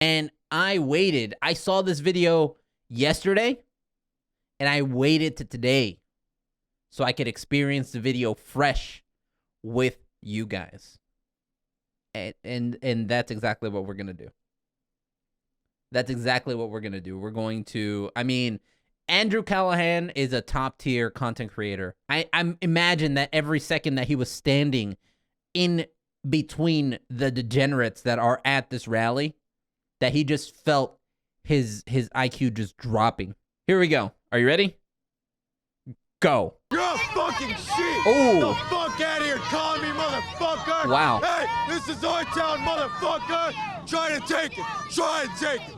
And I waited. I saw this video yesterday, and I waited to today so I could experience the video fresh with you guys. And that's exactly what we're going to do. That's exactly what we're going to do. We're going to, I mean, Andrew Callahan is a top-tier content creator. I imagine that every second that he was standing in between the degenerates that are at this rally, that he just felt his IQ just dropping. Here we go. Are you ready? Go. You're a fucking shit. Oh. The fuck out of here, calling me motherfucker. Wow. Hey, this is our town, motherfucker. Try to take it. Try to take it.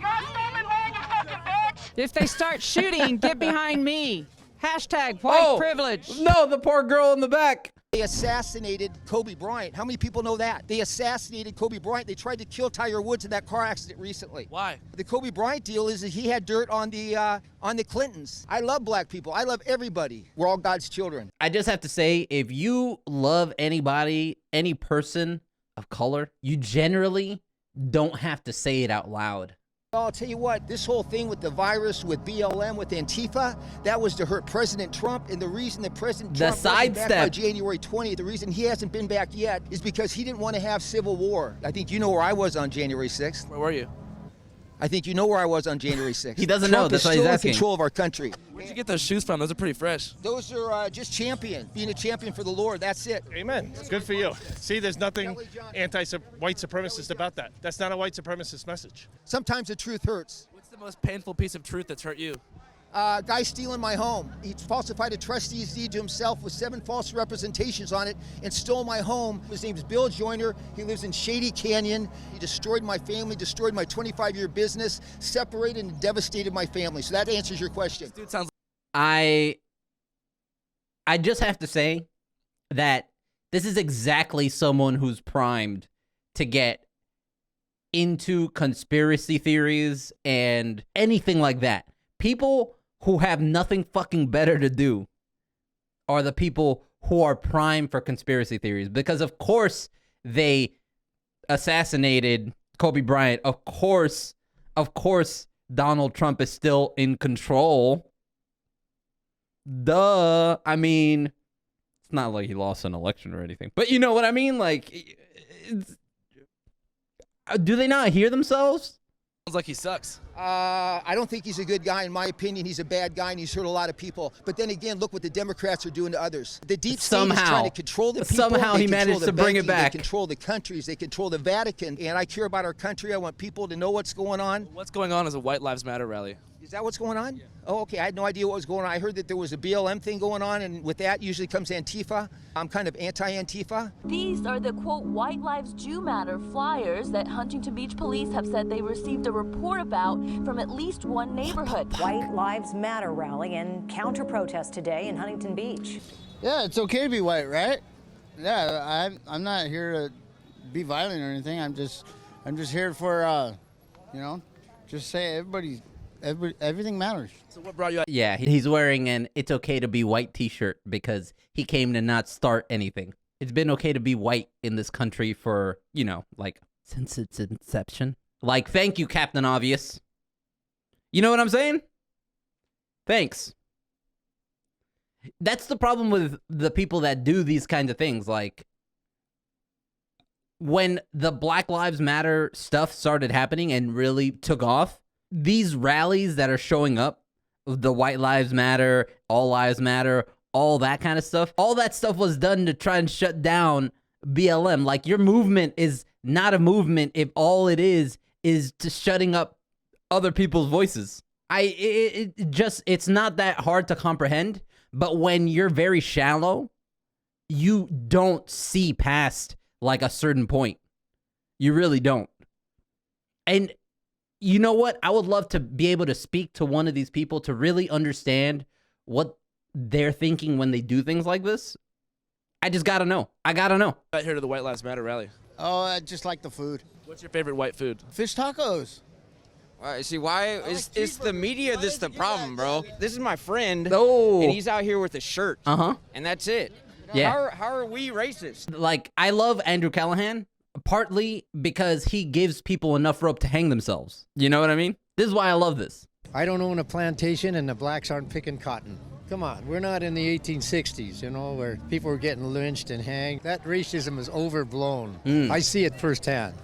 If they start shooting, get behind me. Hashtag white privilege. No, the poor girl in the back. They assassinated Kobe Bryant. How many people know that? They assassinated Kobe Bryant. They tried to kill Tiger Woods in that car accident recently. Why? The Kobe Bryant deal is that he had dirt on the Clintons. I love black people. I love everybody. We're all God's children. I just have to say, if you love anybody, any person of color, you generally don't have to say it out loud. Well, I'll tell you what, this whole thing with the virus, with BLM, with Antifa, that was to hurt President Trump. And the reason that President Trump wasn't back by January 20th, the reason he hasn't been back yet is because he didn't want to have civil war. I think you know where I was on January 6th. Where were you? I think you know where I was on January 6th. He doesn't know. That's why he's asking. Trump is still in control of our country. Where'd you get those shoes from? Those are pretty fresh. Those are just being a champion for the Lord. That's it. Amen. Good for you. See, there's nothing anti-white supremacist about that. That's not a white supremacist message. Sometimes the truth hurts. What's the most painful piece of truth that's hurt you? Guy stealing my home. He falsified a trustee's deed to himself with 7 false representations on it and stole my home. His name's Bill Joyner. He lives in Shady Canyon. He destroyed my family, destroyed my 25-year business, separated and devastated my family. So that answers your question. This dude sounds I just have to say that this is exactly someone who's primed to get into conspiracy theories and anything like that. People who have nothing fucking better to do are the people who are primed for conspiracy theories, because of course they assassinated Kobe Bryant. Of course Donald Trump is still in control. Duh. I mean, it's not like he lost an election or anything, but you know what I mean? Like, do they not hear themselves? sounds like he sucks. I don't think he's a good guy. In my opinion, he's a bad guy, and he's hurt a lot of people. But then again, look what the Democrats are doing to others. The deep state is trying to control the people. Somehow he managed to bring it back. They control the countries. They control the Vatican. And I care about our country. I want people to know what's going on. What's going on is a White Lives Matter rally. Is that what's going on? Yeah. Oh, okay. I had no idea what was going on. I heard that there was a BLM thing going on, and with that usually comes Antifa. I'm kind of anti-Antifa. These are the, quote, White Lives Do Matter flyers that Huntington Beach police have said they received a report about from at least one neighborhood. White Lives Matter rally and counter-protest today in Huntington Beach. Yeah, it's okay to be white, right? Yeah, I'm not here to be violent or anything. I'm just here for, just say everything matters. So what brought you out? Yeah, he's wearing an "It's okay to be white" t-shirt because he came to not start anything. It's been okay to be white in this country for, since its inception. Like, thank you, Captain Obvious. You know what I'm saying? Thanks. That's the problem with the people that do these kinds of things. Like, when the Black Lives Matter stuff started happening and really took off, these rallies that are showing up, the White Lives Matter, All Lives Matter, all that kind of stuff, all that stuff was done to try and shut down BLM. Like, your movement is not a movement if all it is to shutting up other people's voices. It's not that hard to comprehend, but when you're very shallow, you don't see past like a certain point. You really don't. And you know what? I would love to be able to speak to one of these people to really understand what they're thinking when they do things like this. I just gotta know. I gotta know. Got here to the White Lives Matter rally. Oh, I just like the food. What's your favorite white food? Fish tacos. See, why it's the media that's the problem, bro. This is my friend, Oh. and he's out here with a shirt, Uh-huh. and that's it. Yeah. How are we racist? Like, I love Andrew Callahan partly because he gives people enough rope to hang themselves. You know what I mean? This is why I love this. I don't own a plantation and the blacks aren't picking cotton. Come on, we're not in the 1860s, where people were getting lynched and hanged. That racism is overblown. I see it firsthand.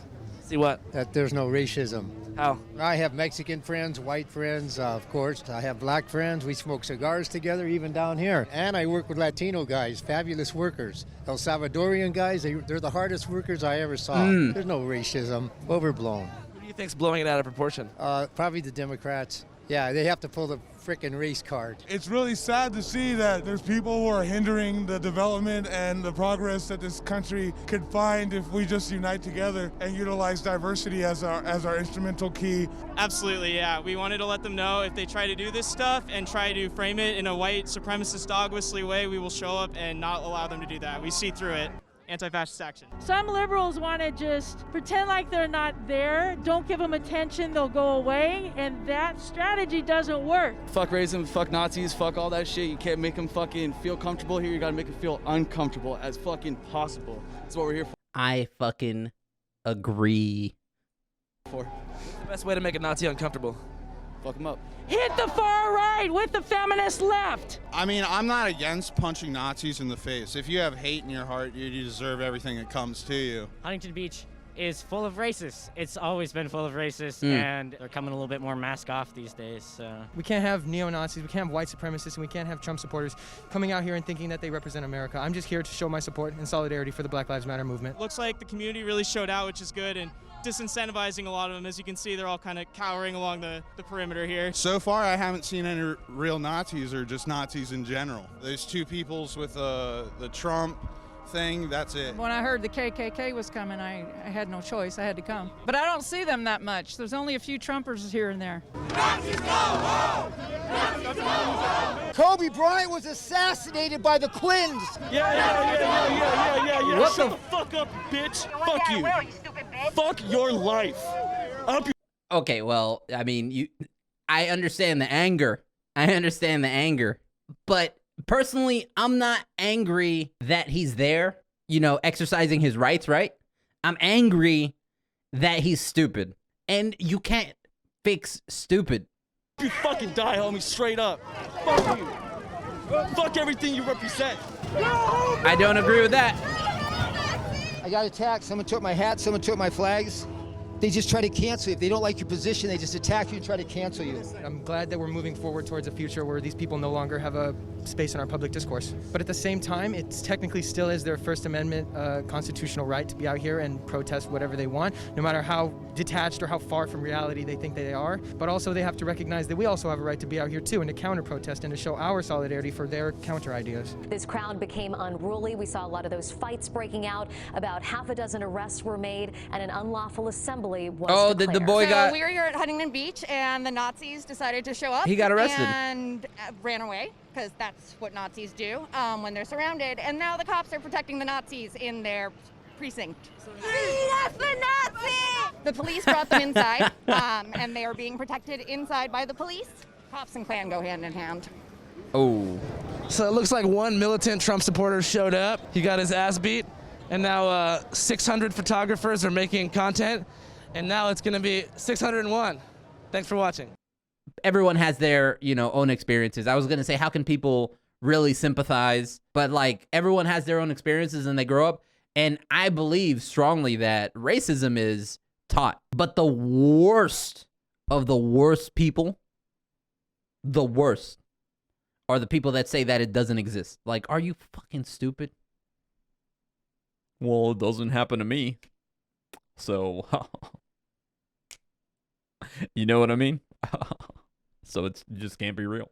See what? That there's no racism. How? I have Mexican friends, white friends, of course. I have black friends. We smoke cigars together, even down here. And I work with Latino guys, fabulous workers. El Salvadorian guys, they're the hardest workers I ever saw. There's no racism. Overblown. Who do you think's blowing it out of proportion? Probably the Democrats. Yeah, they have to pull the frickin' race card. It's really sad to see that there's people who are hindering the development and the progress that this country could find if we just unite together and utilize diversity as our instrumental key. Absolutely, yeah. We wanted to let them know if they try to do this stuff and try to frame it in a white supremacist dog whistly way, we will show up and not allow them to do that. We see through it. Anti-fascist action. Some liberals want to just pretend like they're not there, don't give them attention, they'll go away, and that strategy doesn't work. Fuck racism, fuck Nazis, fuck all that shit. You can't make them fucking feel comfortable here, you gotta make them feel uncomfortable as fucking possible. That's what we're here for. I fucking agree. The best way to make a Nazi uncomfortable. Fuck them up. Hit the far right with the feminist left. I mean, I'm not against punching Nazis in the face. If you have hate in your heart, you deserve everything that comes to you. Huntington Beach is full of racists. It's always been full of racists, and they're coming a little bit more mask off these days. So. We can't have neo-Nazis, we can't have white supremacists, and we can't have Trump supporters coming out here and thinking that they represent America. I'm just here to show my support and solidarity for the Black Lives Matter movement. Looks like the community really showed out, which is good, and disincentivizing a lot of them. As you can see, they're all kind of cowering along the perimeter here. So far, I haven't seen any real Nazis or just Nazis in general. Those two peoples with the Trump thing, that's it. When I heard the KKK was coming, I had no choice. I had to come. But I don't see them that much. There's only a few Trumpers here and there. Kobe Bryant was assassinated by the Quins. Yeah. What Shut the fuck up, bitch. Fuck you. Will, you stupid bitch. Fuck your life. Okay, well, I mean, I understand the anger. But personally, I'm not angry that he's there, exercising his rights, right? I'm angry that he's stupid. And you can't fix stupid. You fucking die, homie, straight up. Fuck you. Fuck everything you represent. I don't agree with that. I got attacked. Someone took my hat. Someone took my flags. They just try to cancel you. If they don't like your position, they just attack you and try to cancel you. I'm glad that we're moving forward towards a future where these people no longer have a space in our public discourse. But at the same time, it technically still is their First Amendment constitutional right to be out here and protest whatever they want, no matter how detached or how far from reality they think they are. But also they have to recognize that we also have a right to be out here too and to counter-protest and to show our solidarity for their counter-ideas. This crowd became unruly. We saw a lot of those fights breaking out. About half a dozen arrests were made and an unlawful assembly was declared. the boy got... We were here at Huntington Beach, and the Nazis decided to show up. He got arrested. And ran away, because that's what Nazis do when they're surrounded. And now the cops are protecting the Nazis in their precinct. That's the Nazis! The police brought them inside, and they are being protected inside by the police. Cops and Klan go hand in hand. Oh. So it looks like one militant Trump supporter showed up. He got his ass beat. And now 600 photographers are making content. And now it's going to be 601. Thanks for watching. Everyone has their, own experiences. I was going to say, how can people really sympathize? But everyone has their own experiences and they grow up. And I believe strongly that racism is taught. But the worst of the worst people, the worst, are the people that say that it doesn't exist. Are you fucking stupid? Well, it doesn't happen to me. So, you know what I mean? So it just can't be real.